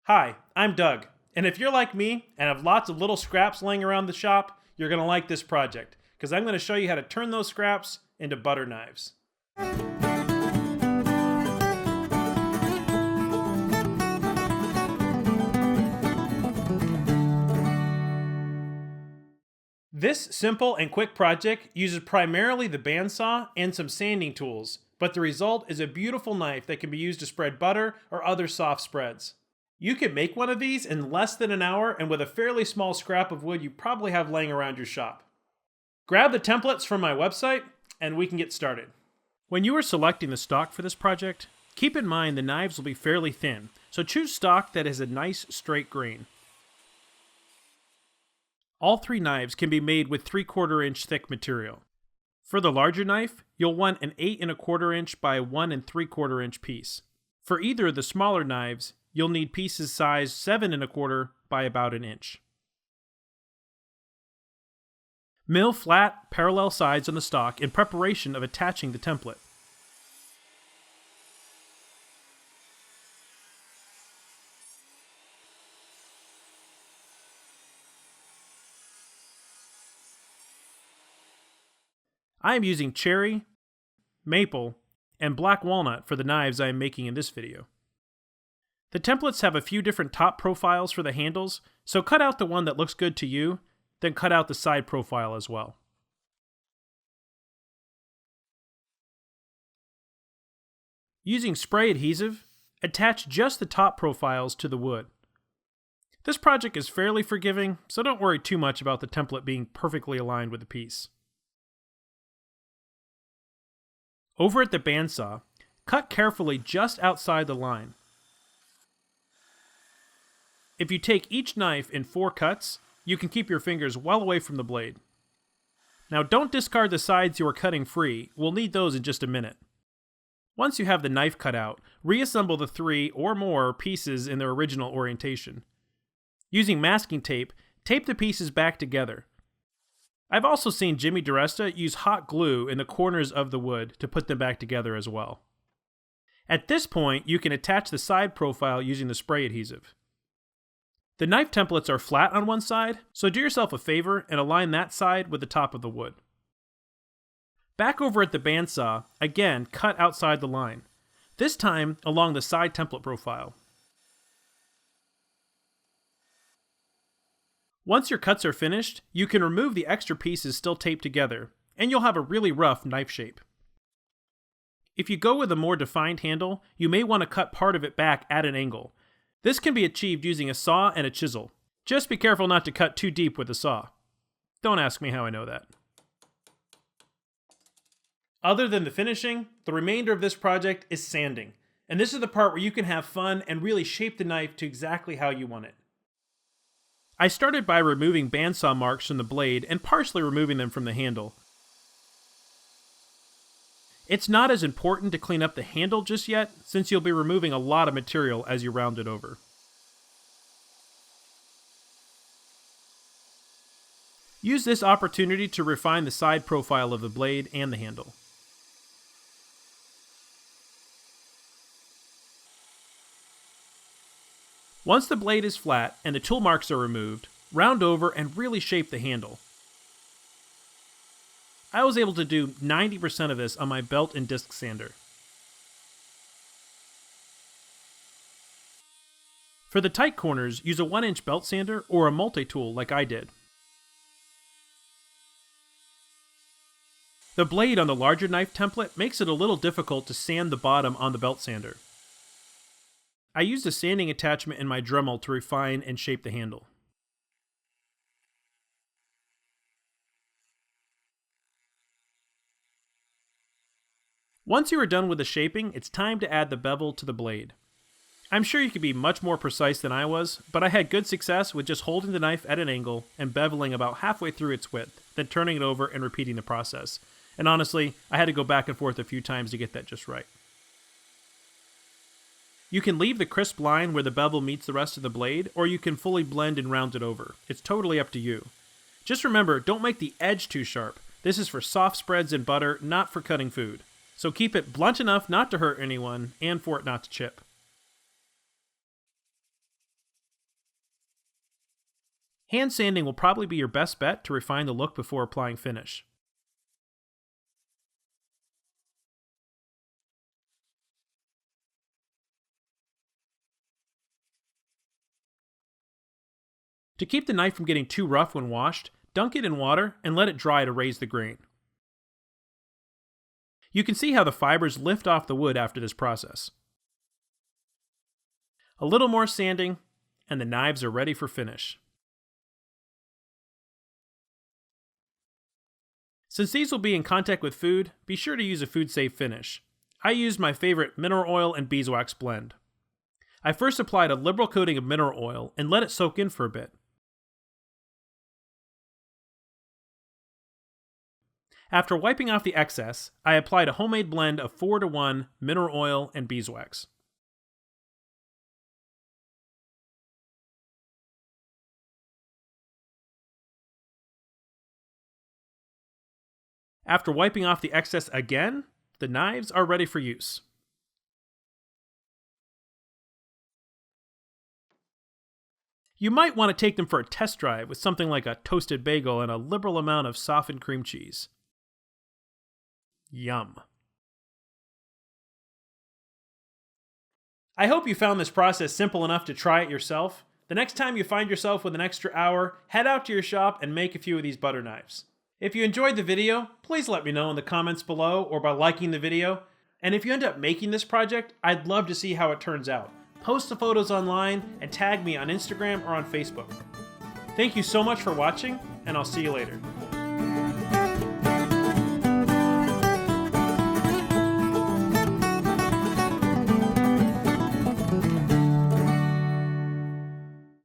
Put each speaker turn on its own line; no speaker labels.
Hi, I'm Doug, and if you're like me and have lots of little scraps laying around the shop, you're going to like this project, because I'm going to show you how to turn those scraps into butter knives. This simple and quick project uses primarily the bandsaw and some sanding tools, but the result is a beautiful knife that can be used to spread butter or other soft spreads. You can make one of these in less than an hour and with a fairly small scrap of wood you probably have laying around your shop. Grab the templates from my website and we can get started. When you are selecting the stock for this project, keep in mind the knives will be fairly thin, so choose stock that has a nice straight grain. All three knives can be made with 3/4 inch thick material. For the larger knife, you'll want an 8 1/4 inch by 1 3/4 inch piece. For either of the smaller knives, you'll need pieces size 7 1/4 by about an inch. Mill flat, parallel sides on the stock in preparation of attaching the template. I am using cherry, maple, and black walnut for the knives I am making in this video. The templates have a few different top profiles for the handles, so cut out the one that looks good to you, then cut out the side profile as well. Using spray adhesive, attach just the top profiles to the wood. This project is fairly forgiving, so don't worry too much about the template being perfectly aligned with the piece. Over at the bandsaw, cut carefully just outside the line. If you take each knife in 4 cuts, you can keep your fingers well away from the blade. Now don't discard the sides you are cutting free, we'll need those in just a minute. Once you have the knife cut out, reassemble the 3 or more pieces in their original orientation. Using masking tape, tape the pieces back together. I've also seen Jimmy DiResta use hot glue in the corners of the wood to put them back together as well. At this point, you can attach the side profile using the spray adhesive. The knife templates are flat on one side, so do yourself a favor and align that side with the top of the wood. Back over at the bandsaw, again cut outside the line, this time along the side template profile. Once your cuts are finished, you can remove the extra pieces still taped together, and you'll have a really rough knife shape. If you go with a more defined handle, you may want to cut part of it back at an angle. This can be achieved using a saw and a chisel. Just be careful not to cut too deep with the saw. Don't ask me how I know that. Other than the finishing, the remainder of this project is sanding, and this is the part where you can have fun and really shape the knife to exactly how you want it. I started by removing bandsaw marks from the blade and partially removing them from the handle. It's not as important to clean up the handle just yet, since you'll be removing a lot of material as you round it over. Use this opportunity to refine the side profile of the blade and the handle. Once the blade is flat and the tool marks are removed, round over and really shape the handle. I was able to do 90% of this on my belt and disc sander. For the tight corners, use a 1-inch belt sander or a multi-tool like I did. The blade on the larger knife template makes it a little difficult to sand the bottom on the belt sander. I used a sanding attachment in my Dremel to refine and shape the handle. Once you are done with the shaping, it's time to add the bevel to the blade. I'm sure you could be much more precise than I was, but I had good success with just holding the knife at an angle and beveling about halfway through its width, then turning it over and repeating the process. And honestly, I had to go back and forth a few times to get that just right. You can leave the crisp line where the bevel meets the rest of the blade, or you can fully blend and round it over. It's totally up to you. Just remember, don't make the edge too sharp. This is for soft spreads and butter, not for cutting food. So keep it blunt enough not to hurt anyone, and for it not to chip. Hand sanding will probably be your best bet to refine the look before applying finish. To keep the knife from getting too rough when washed, dunk it in water and let it dry to raise the grain. You can see how the fibers lift off the wood after this process. A little more sanding, and the knives are ready for finish. Since these will be in contact with food, be sure to use a food-safe finish. I used my favorite mineral oil and beeswax blend. I first applied a liberal coating of mineral oil and let it soak in for a bit. After wiping off the excess, I applied a homemade blend of 4:1 mineral oil and beeswax. After wiping off the excess again, the knives are ready for use. You might want to take them for a test drive with something like a toasted bagel and a liberal amount of softened cream cheese. Yum. I hope you found this process simple enough to try it yourself. The next time you find yourself with an extra hour, head out to your shop and make a few of these butter knives. If you enjoyed the video, please let me know in the comments below or by liking the video. And if you end up making this project, I'd love to see how it turns out. Post the photos online and tag me on Instagram or on Facebook. Thank you so much for watching, and I'll see you later.